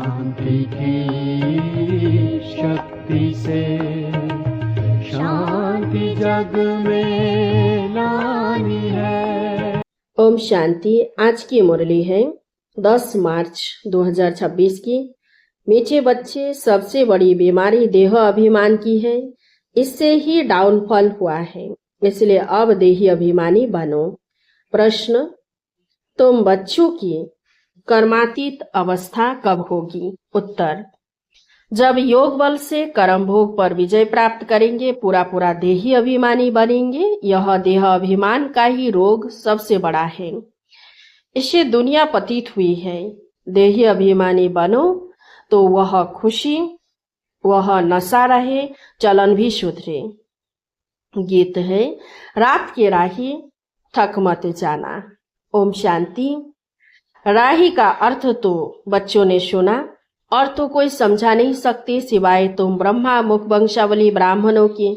शांति की शक्ति से शांति जग में लानी है। ओम शांति। आज की मुरली है 10 मार्च 2026 की। मीठे बच्चे, सबसे बड़ी बीमारी देह अभिमान की है। इससे ही डाउनफॉल हुआ है, इसलिए अब देही अभिमानी बनो। प्रश्न, तुम बच्चों की कर्मातीत अवस्था कब होगी? उत्तर, जब योग बल से कर्म भोग पर विजय प्राप्त करेंगे, पूरा पूरा देही अभिमानी बनेंगे। यह देह अभिमान का ही रोग सबसे बड़ा है, इससे दुनिया पतित हुई है। देही अभिमानी बनो तो वह खुशी, वह नशा रहे, चलन भी सुधरे। गीत है, रात के राही थक मत जाना। ओम शांति। राही का अर्थ तो बच्चों ने सुना और तो कोई समझा नहीं सकते सिवाय तुम ब्रह्मा मुख वंशावली ब्राह्मणों की।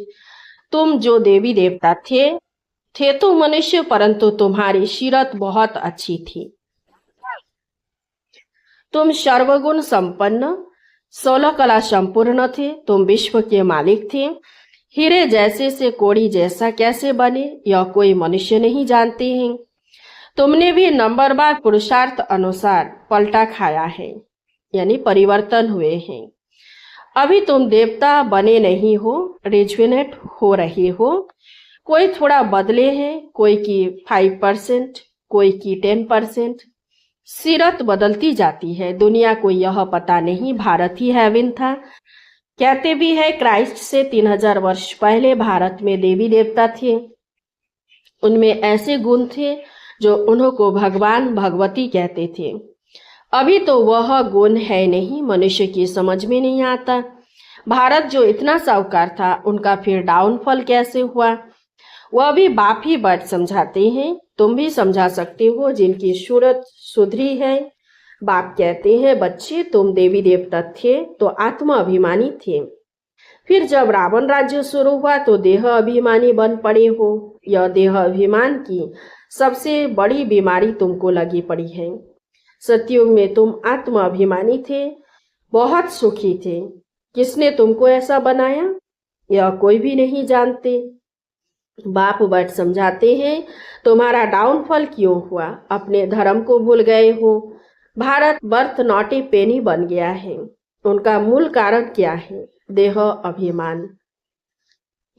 तुम जो देवी देवता थे तो मनुष्य, परंतु तुम्हारी सीरत बहुत अच्छी थी। तुम सर्वगुण संपन्न, 16 कला संपूर्ण थे। तुम विश्व के मालिक थे। हीरे जैसे से कोड़ी जैसा कैसे बने, यह कोई मनुष्य नहीं जानते हैं। तुमने भी नंबरवार पुरुषार्थ अनुसार पलटा खाया है, यानी परिवर्तन हुए हैं। अभी तुम देवता बने नहीं हो, रिजुवेनेट हो रहे हो। कोई थोड़ा बदले हैं, कोई की 5%, कोई की 10%। सीरत बदलती जाती है। दुनिया को यह पता नहीं भारत ही हेवन था। कहते भी है क्राइस्ट से 3000 वर्ष पहले भारत में देवी देवता थे। उनमें ऐसे गुण थे जो उन्हों को भगवान भगवती कहते थे। अभी तो वह गुण है नहीं, मनुष्य की समझ में नहीं आता। भारत जो इतना साहूकार था, उनका फिर डाउनफॉल कैसे हुआ, वह भी बाप ही बात समझाते हैं। तुम भी समझा सकते हो जिनकी सूरत सुधरी है। बाप कहते हैं, बच्चे तुम देवी देवता थे तो आत्मा अभिमानी थे। फिर जब रावण राज्य शुरू हुआ तो देह अभिमानी बन पड़े हो। यह देह अभिमान की सबसे बड़ी बीमारी तुमको लगी पड़ी है। सतयुग में तुम आत्मा अभिमानी थे, बहुत सुखी थे। किसने तुमको ऐसा बनाया, यह कोई भी नहीं जानते। बाप बट समझाते हैं, तुम्हारा डाउनफॉल क्यों हुआ, अपने धर्म को भूल गए हो। भारत बर्थ नॉट ए पेनी बन गया है। उनका मूल कारण क्या है? देह अभिमान।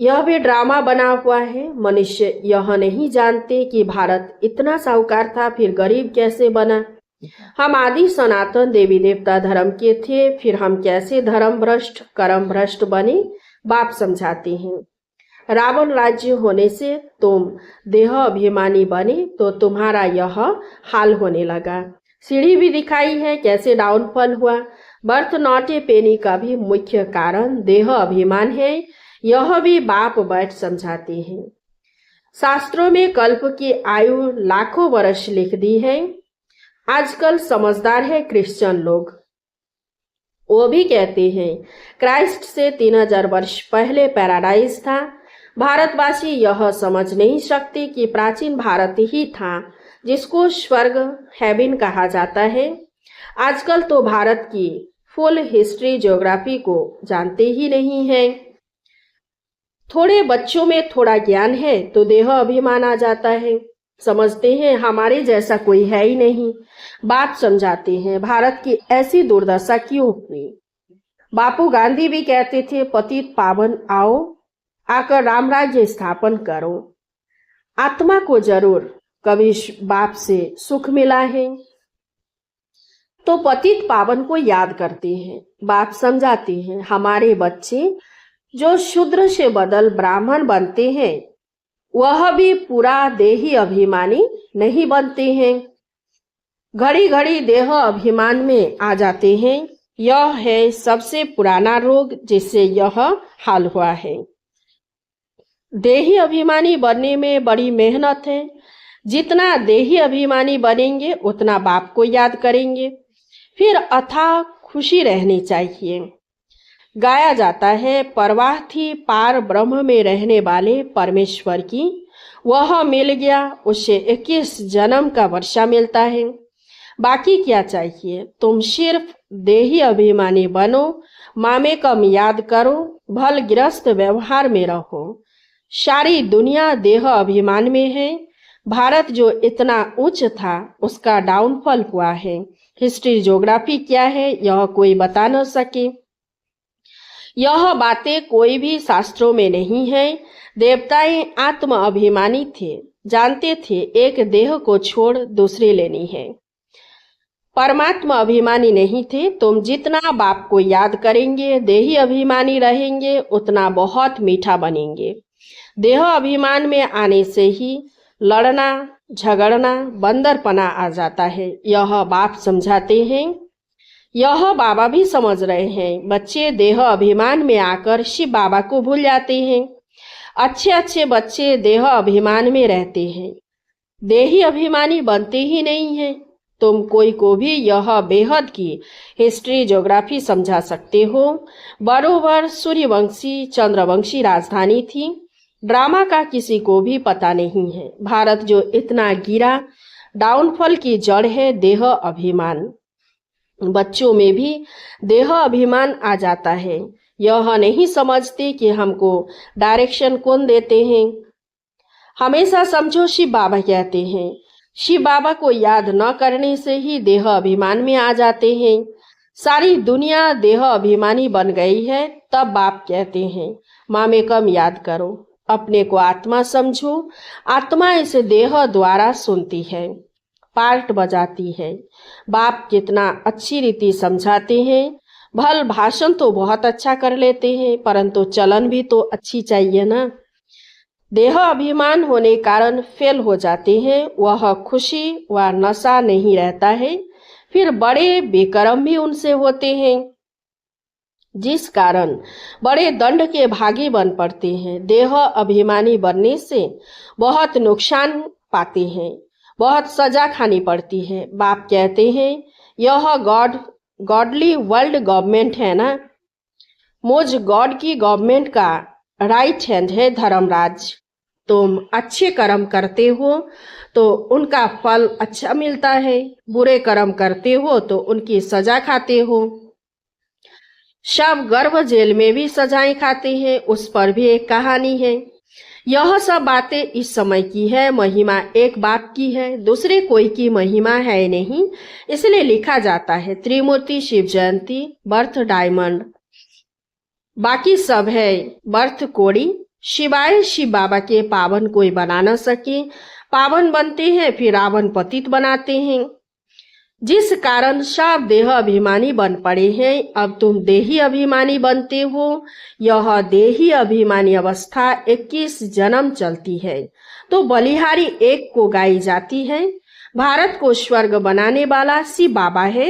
यह भी ड्रामा बना हुआ है। मनुष्य यह नहीं जानते कि भारत इतना साहूकार था, फिर गरीब कैसे बना। हम आदि सनातन देवी देवता धर्म के थे, फिर हम कैसे धर्म भ्रष्ट कर्म भ्रष्ट बने। बाप समझाते हैं, रावण राज्य होने से तुम देह अभिमानी बने तो तुम्हारा यह हाल होने लगा। सीढ़ी भी दिखाई है कैसे डाउनफॉल हुआ। बर्थ नॉट ए पेनी का भी मुख्य कारण देह अभिमान है। यह भी बाप बैठ समझाते हैं। शास्त्रों में कल्प की आयु लाखों वर्ष लिख दी है। आजकल समझदार है क्रिश्चियन लोग, वो भी कहते हैं क्राइस्ट से 3000 वर्ष पहले पैराडाइज था। भारतवासी यह समझ नहीं सकते कि प्राचीन भारत ही था, जिसको स्वर्ग हेवन कहा जाता है। आजकल तो भारत की फुल हिस्ट्री ज्योग्राफी को जानते ही नहीं है। थोड़े बच्चों में थोड़ा ज्ञान है तो देह अभिमान आ जाता है। समझते हैं हमारे जैसा कोई है ही नहीं। बाप समझाते हैं भारत की ऐसी दुर्दशा क्यों हुई। बापू गांधी भी कहते थे, पतित पावन आओ, आकर राम राज्य स्थापन करो। आत्मा को जरूर कभी बाप से सुख मिला है तो पतित पावन को याद करते हैं। बाप समझाते हैं हमारे बच्चे जो शूद्र से बदल ब्राह्मण बनते हैं, वह भी पूरा देही अभिमानी नहीं बनते हैं। घड़ी घड़ी देह अभिमान में आ जाते हैं। यह है सबसे पुराना रोग जिससे यह हाल हुआ है। देही अभिमानी बनने में बड़ी मेहनत है। जितना देही अभिमानी बनेंगे उतना बाप को याद करेंगे, फिर अथाह खुशी रहनी चाहिए। गाया जाता है, परवाह थी पार ब्रह्म में रहने वाले परमेश्वर की, वह मिल गया, उसे 21 जन्म का वर्षा मिलता है। बाकी क्या चाहिए? तुम सिर्फ देही अभिमानी बनो, मामे कम याद करो, भल गिरस्त व्यवहार में रहो। सारी दुनिया देह अभिमान में है। भारत जो इतना उच्च था उसका डाउनफॉल हुआ है। हिस्ट्री ज्योग्राफी क्या है यह कोई बता न सके। यह बातें कोई भी शास्त्रों में नहीं है। देवताएं आत्म अभिमानी थे, जानते थे एक देह को छोड़ दूसरी लेनी है। परमात्मा अभिमानी नहीं थे। तुम जितना बाप को याद करेंगे, देही अभिमानी रहेंगे, उतना बहुत मीठा बनेंगे। देह अभिमान में आने से ही लड़ना, झगड़ना, बंदरपना आ जाता है। यह बाप समझाते हैं, यह बाबा भी समझ रहे हैं। बच्चे देह अभिमान में आकर शिव बाबा को भूल जाते हैं। अच्छे अच्छे बच्चे देह अभिमान में रहते हैं, देही अभिमानी बनते ही नहीं हैं। तुम कोई को भी यह बेहद की हिस्ट्री ज्योग्राफी समझा सकते हो। बरोबर सूर्यवंशी चंद्रवंशी राजधानी थी। ड्रामा का किसी को भी पता नहीं है। भारत जो इतना गिरा, डाउनफॉल की जड़ है देह अभिमान। बच्चों में भी देह अभिमान आ जाता है। यह नहीं समझते कि हमको डायरेक्शन कौन देते हैं। हमेशा समझो शिव बाबा कहते हैं। शिव बाबा को याद न करने से ही देह अभिमान में आ जाते हैं। सारी दुनिया देह अभिमानी बन गई है। तब बाप कहते हैं मामे कम याद करो, अपने को आत्मा समझो। आत्मा इस देह द्वारा सुनती है, पार्ट बजाती है। बाप कितना अच्छी रीति समझाते हैं। भल भाषण तो बहुत अच्छा कर लेते हैं, परंतु चलन भी तो अच्छी चाहिए ना। देह अभिमान होने कारण फेल हो जाते हैं। वह खुशी व नशा नहीं रहता है। फिर बड़े बेकर्म भी उनसे होते हैं, जिस कारण बड़े दंड के भागी बन पड़ते हैं। देह अभिमानी बनने से बहुत नुकसान पाते हैं, बहुत सजा खानी पड़ती है। बाप कहते हैं यह गॉडली वर्ल्ड गवर्नमेंट है ना। मुझ गॉड की गवर्नमेंट का राइट हैंड है धर्मराज। तुम अच्छे कर्म करते हो तो उनका फल अच्छा मिलता है, बुरे कर्म करते हो तो उनकी सजा खाते हो। सब गर्भ जेल में भी सजाएं खाते हैं, उस पर भी एक कहानी है। यह सब बातें इस समय की है। महिमा एक बाप की है, दूसरे कोई की महिमा है नहीं। इसलिए लिखा जाता है त्रिमूर्ति शिव जयंती, बर्थ डायमंड, बाकी सब है बर्थ कोड़ी। शिवाय शिव बाबा के पावन कोई बना न सके। पावन बनते हैं फिर रावण पतित बनाते हैं, जिस कारण सब देह अभिमानी बन पड़े हैं। अब तुम देही अभिमानी बनते हो। यह देही अभिमानी अवस्था 21 जन्म चलती है तो बलिहारी एक को गाई जाती है। भारत को स्वर्ग बनाने वाला शिव बाबा है।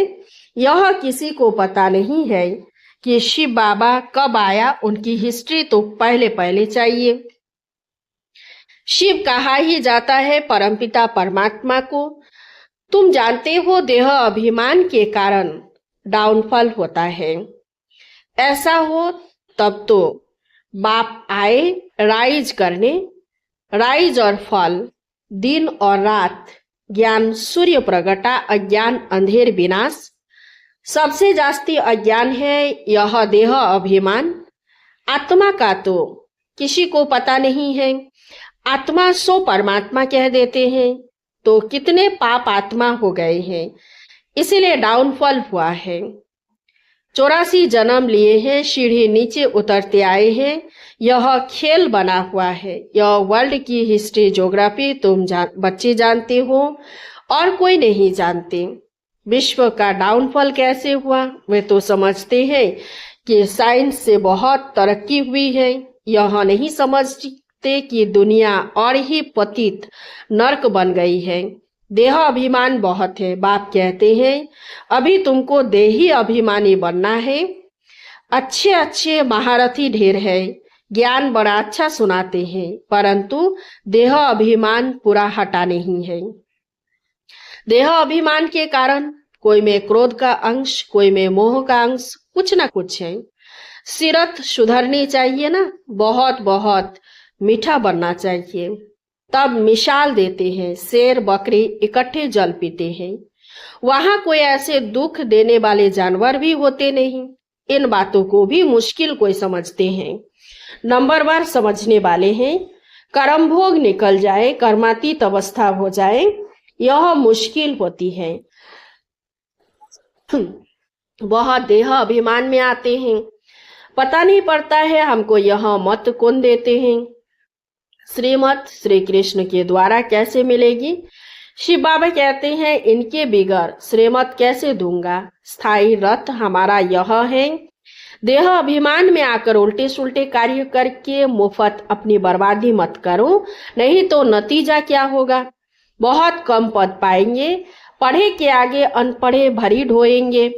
यह किसी को पता नहीं है कि शिव बाबा कब आया। उनकी हिस्ट्री तो पहले चाहिए। शिव कहा ही जाता है परमपिता परमात्मा को। तुम जानते हो देह अभिमान के कारण डाउनफॉल होता है। ऐसा हो तब तो बाप आए राइज करने। राइज और फॉल, दिन और रात, ज्ञान सूर्य प्रगटा, अज्ञान अंधेर विनाश। सबसे जास्ती अज्ञान है यह देह अभिमान। आत्मा का तो किसी को पता नहीं है। आत्मा सो परमात्मा कह देते हैं तो कितने पाप आत्मा हो गए हैं। इसीलिए डाउनफॉल हुआ है। 84 जन्म लिए हैं, सीढ़ी नीचे उतरते आए हैं। यह खेल बना हुआ है। यह वर्ल्ड की हिस्ट्री ज्योग्राफी तुम बच्चे जानते हो और कोई नहीं जानते। विश्व का डाउनफॉल कैसे हुआ वे तो समझते हैं कि साइंस से बहुत तरक्की हुई है। यह नहीं समझते कि दुनिया और ही पतित नर्क बन गई है। देह अभिमान बहुत है। बाप कहते हैं अभी तुमको देही अभिमानी बनना है। अच्छे अच्छे महारथी ढेर है, ज्ञान बड़ा अच्छा सुनाते हैं, परंतु देह अभिमान पूरा हटा नहीं है। देह अभिमान के कारण कोई में क्रोध का अंश, कोई में मोह का अंश, कुछ ना कुछ है। सीरत सुधरनी चाहिए ना, बहुत बहुत मीठा बनना चाहिए। तब मिसाल देते हैं, शेर बकरी इकट्ठे जल पीते हैं। वहां कोई ऐसे दुख देने वाले जानवर भी होते नहीं। इन बातों को भी मुश्किल कोई समझते हैं। नंबरवार समझने वाले हैं। कर्म भोग निकल जाए, कर्मातीत अवस्था हो जाए, यह मुश्किल होती है। वह देह अभिमान में आते हैं। पता नहीं पड़ता है हमको यह मत कौन देते हैं। श्रीमत श्री कृष्ण के द्वारा कैसे मिलेगी? शिव बाबा कहते हैं, इनके बिगड़ श्रीमत कैसे दूंगा? स्थायी रथ हमारा यह है। देह अभिमान में आकर उल्टे सुल्टे कार्य करके मुफ्त अपनी बर्बादी मत करो, नहीं तो नतीजा क्या होगा? बहुत कम पद पाएंगे। पढ़े के आगे अनपढ़े भरी ढोएंगे।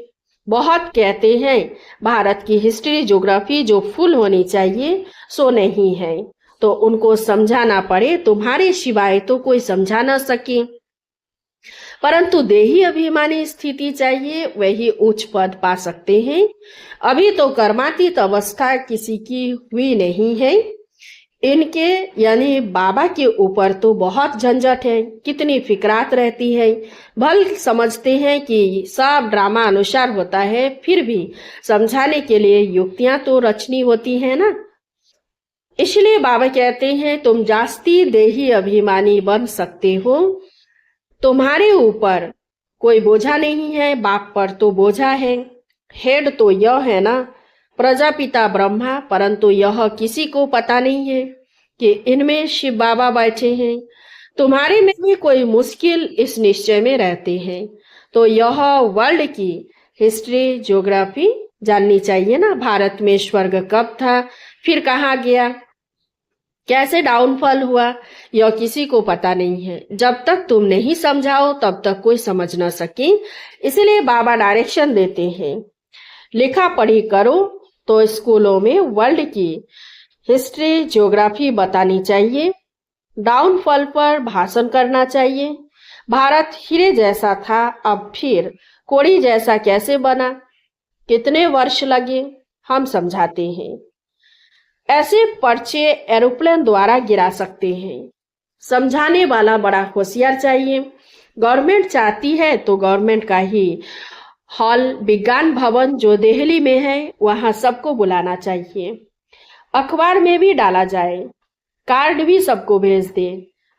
बहुत कहते हैं भारत की हिस्ट्री ज्योग्राफी जो फुल होनी चाहिए सो नहीं है, तो उनको समझाना पड़े, तुम्हारे सिवाय तो कोई समझा न सके। परंतु देही अभिमानी स्थिति चाहिए, वही उच्च पद पा सकते हैं। अभी तो कर्मातीत अवस्था किसी की हुई नहीं है। इनके यानी बाबा के ऊपर तो बहुत झंझट है, कितनी फिक्रात रहती है। भल समझते हैं कि सब ड्रामा अनुसार होता है, फिर भी समझाने के लिए युक्तियां तो रचनी होती है ना। इसलिए बाबा कहते हैं, तुम जास्ती देही अभिमानी बन सकते हो। तुम्हारे ऊपर कोई बोझा नहीं है, बाप पर तो बोझा है। हेड तो यह है ना, प्रजापिता ब्रह्मा, परंतु यह किसी को पता नहीं है कि इनमें शिव बाबा बैठे हैं। तुम्हारे में भी कोई मुश्किल इस निश्चय में रहते हैं, तो यह वर्ल्ड की हिस्ट्री ज्योग्राफी जाननी चाहिए ना। भारत में स्वर्ग कब था, फिर कहाँ गया, कैसे डाउनफॉल हुआ, यह किसी को पता नहीं है। जब तक तुम नहीं समझाओ तब तक कोई समझ न सके। इसलिए बाबा डायरेक्शन देते हैं, लिखा पढ़ी करो। तो स्कूलों में वर्ल्ड की हिस्ट्री ज्योग्राफी बतानी चाहिए। डाउनफॉल पर भाषण करना चाहिए। भारत हीरे जैसा था, अब फिर कोड़ी जैसा कैसे बना, कितने वर्ष लगे, हम समझाते हैं। ऐसे पर्चे एरोप्लेन द्वारा गिरा सकते हैं। समझाने वाला बड़ा होशियार चाहिए। गवर्नमेंट चाहती है तो गवर्नमेंट का ही हॉल विज्ञान भवन जो दिल्ली में है वहां सबको बुलाना चाहिए। अखबार में भी डाला जाए, कार्ड भी सबको भेज दे।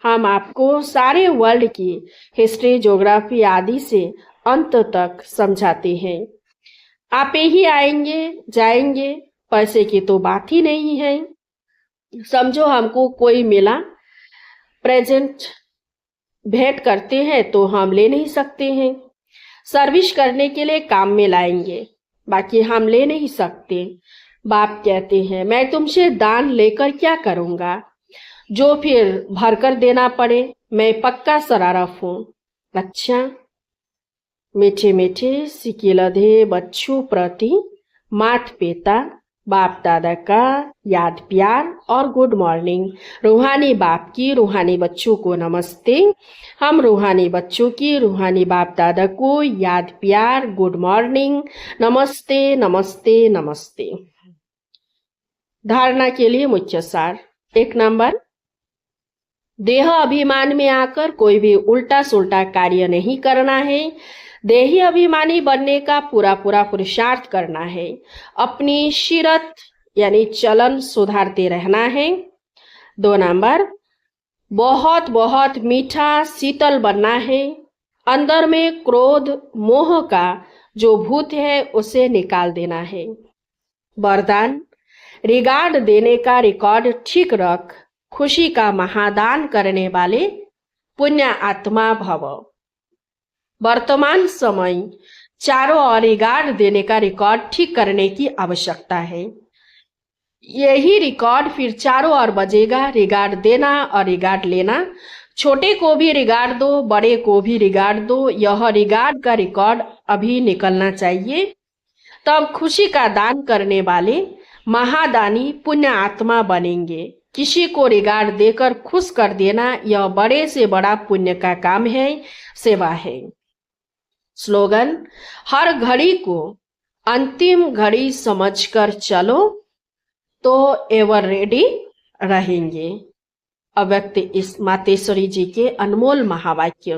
हम आपको सारे वर्ल्ड की हिस्ट्री ज्योग्राफी आदि से अंत तक समझाते हैं। आप ही आएंगे जाएंगे, पैसे की तो बात ही नहीं है। समझो हमको कोई मिला, प्रेजेंट भेंट करते हैं तो हम ले नहीं सकते हैं। सर्विस करने के लिए काम में लाएंगे, बाकी हम ले नहीं सकते। बाप कहते हैं, मैं तुमसे दान लेकर क्या करूंगा, जो फिर भरकर देना पड़े। मैं पक्का शरारत हूं। अच्छा, मीठे मीठे सिकिलधे बच्चों प्रति मात पिता बाप दादा का याद प्यार और गुड मॉर्निंग। रूहानी बाप की रूहानी बच्चों को नमस्ते। हम रूहानी बच्चों की रूहानी बाप दादा को याद प्यार गुड मॉर्निंग, नमस्ते नमस्ते नमस्ते। धारणा के लिए मुख्य सार। 1 नंबर, देह अभिमान में आकर कोई भी उल्टा सुल्टा कार्य नहीं करना है। देही अभिमानी बनने का पूरा पूरा पुरुषार्थ करना है। अपनी सीरत यानी चलन सुधारते रहना है। 2 नंबर, बहुत बहुत मीठा शीतल बनना है। अंदर में क्रोध मोह का जो भूत है उसे निकाल देना है। वरदान, रिगार्ड देने का रिकॉर्ड ठीक रख, खुशी का महादान करने वाले पुण्य आत्मा भव। वर्तमान समय चारों ओर रिगार्ड देने का रिकॉर्ड ठीक करने की आवश्यकता है। यही रिकॉर्ड फिर चारों ओर बजेगा। रिगार्ड देना और रिगार्ड लेना। छोटे को भी रिगार्ड दो, बड़े को भी रिगार्ड दो। यह रिगार्ड का रिकॉर्ड अभी निकलना चाहिए। तब खुशी का दान करने वाले महादानी पुण्य आत्मा बनेंगे। किसी को रिगार्ड देकर खुश कर देना यह बड़े से बड़ा पुण्य का काम है, सेवा है। स्लोगन, हर घड़ी को अंतिम घड़ी समझकर चलो तो एवर रेडी रहेंगे। अव्यक्त इस मातेश्वरी जी के अनमोल महावाक्य।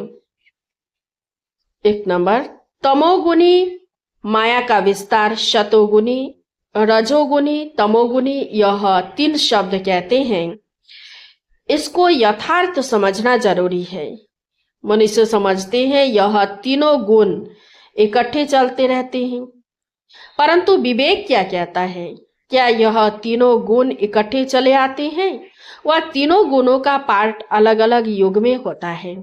एक नंबर, तमोगुनी माया का विस्तार शतोगुनी, रजोगुनी, तमोगुनी, यह 3 शब्द कहते हैं। इसको यथार्थ समझना जरूरी है। मनुष्य समझते हैं यह तीनों गुण इकट्ठे चलते रहते हैं, परंतु विवेक क्या कहता है? क्या यह तीनों गुण इकट्ठे चले आते हैं? वह तीनों गुणों का पार्ट अलग अलग युग में होता है।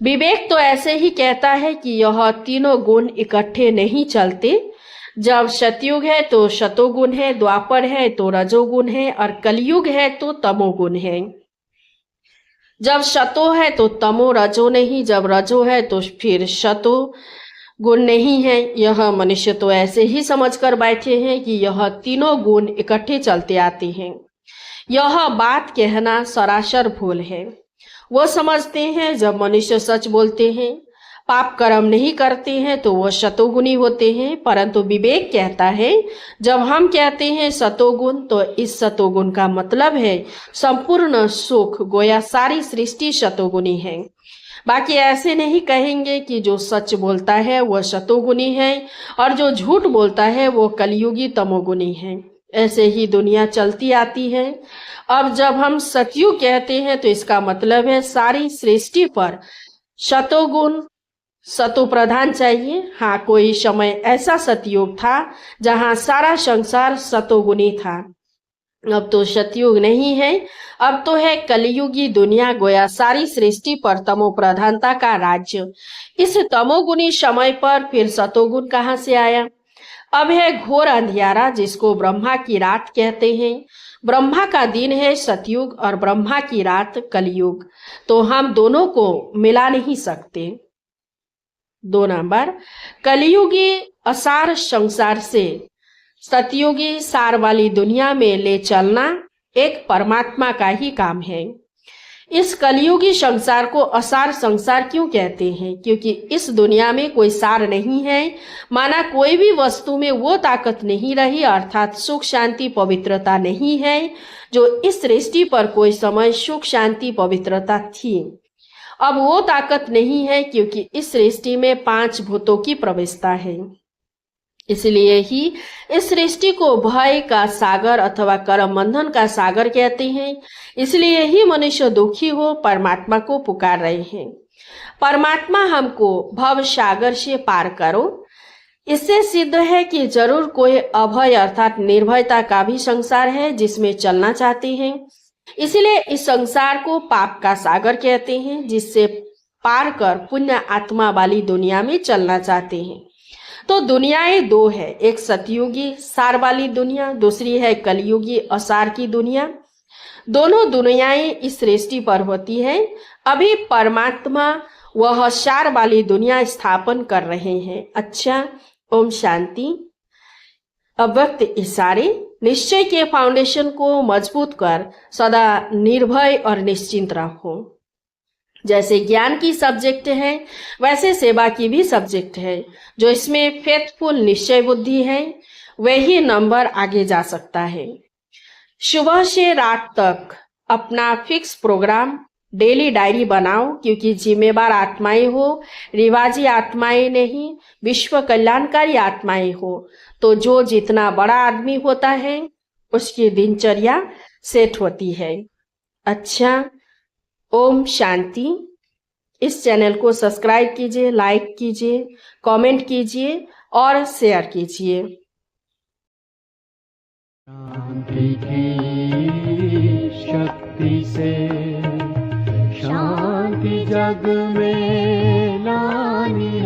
विवेक तो ऐसे ही कहता है कि यह तीनों गुण इकट्ठे नहीं चलते। जब सतयुग है तो शतोगुण है, द्वापर है तो रजोगुण है, और कलयुग है तो तमोगुण है। जब शतो है तो तमो रजो नहीं, जब रजो है तो फिर शतो गुण नहीं है। यह मनुष्य तो ऐसे ही समझकर बैठे हैं कि यह तीनों गुण इकट्ठे चलते आते हैं। यह बात कहना सरासर भूल है। वो समझते हैं जब मनुष्य सच बोलते हैं, पाप कर्म नहीं करते हैं, तो वह शतोगुणी होते हैं। परंतु विवेक कहता है जब हम कहते हैं शतोगुण, तो इस शतोगुण का मतलब है संपूर्ण सुख, गोया सारी सृष्टि शतोगुणी है। बाकी ऐसे नहीं कहेंगे कि जो सच बोलता है वह शतोगुणी है और जो झूठ बोलता है वो कलयुगी तमोगुणी है। ऐसे ही दुनिया चलती आती है। अब जब हम सतयुग कहते हैं तो इसका मतलब है सारी सृष्टि पर शतोगुण, सतो प्रधान चाहिए। हाँ, कोई समय ऐसा सतयुग था जहाँ सारा संसार शतोगुणी था। अब तो सतयुग नहीं है, अब तो है कलयुगी दुनिया, गोया सारी सृष्टि पर तमो प्रधानता का राज्य। इस तमोगुणी समय पर फिर शतोगुण कहाँ से आया? अब है घोर अंधियारा, जिसको ब्रह्मा की रात कहते हैं। ब्रह्मा का दिन है सतयुग और ब्रह्मा की रात कलयुग, तो हम दोनों को मिला नहीं सकते। 2 नंबर, कलयुगी असार संसार से सतयुगी सार वाली दुनिया में ले चलना एक परमात्मा का ही काम है। इस कलयुगी संसार को असार संसार क्यों कहते हैं? क्योंकि इस दुनिया में कोई सार नहीं है। माना कोई भी वस्तु में वो ताकत नहीं रही, अर्थात सुख शांति पवित्रता नहीं है जो इस सृष्टि पर कोई समय सुख शांति पवित्रता थी। अब वो ताकत नहीं है क्योंकि इस सृष्टि में 5 भूतों की प्रवेशता है। इसलिए ही इस सृष्टि को भय का सागर अथवा कर्म बंधन का सागर कहते हैं। इसलिए ही मनुष्य दुखी हो परमात्मा को पुकार रहे हैं, परमात्मा हमको भव सागर से पार करो। इससे सिद्ध है कि जरूर कोई अभय अर्थात निर्भयता का भी संसार है जिसमें चलना चाहते हैं। इसलिए इस संसार को पाप का सागर कहते हैं, जिससे पार कर पुण्य आत्मा वाली दुनिया में चलना चाहते हैं। तो दुनियाएं 2 है, एक सतयुगी सार वाली दुनिया, दूसरी है कलयुगी असार की दुनिया। दोनों दुनियाएं इस सृष्टि पर होती है। अभी परमात्मा वह सार वाली दुनिया स्थापन कर रहे हैं। अच्छा, ओम शांति। अव्यक्त इशारे निश्चय के फाउंडेशन को मजबूत कर सदा निर्भय और निश्चिंत रहो। जैसे ज्ञान की सब्जेक्ट है वैसे सेवा की भी सब्जेक्ट है। जो इसमें फेथफुल निश्चय बुद्धि है वही नंबर आगे जा सकता है। सुबह से रात तक अपना फिक्स प्रोग्राम डेली डायरी बनाओ, क्योंकि जिम्मेवार आत्माएं हो, रिवाजी आत्माएं नहीं, विश्व कल्याणकारी आत्माएं हो। तो जो जितना बड़ा आदमी होता है उसकी दिनचर्या सेट होती है। अच्छा, ओम शांति। इस चैनल को सब्सक्राइब कीजिए, लाइक कीजिए, कमेंट कीजिए और शेयर कीजिए। शांति की शक्ति से शांति जग में लानी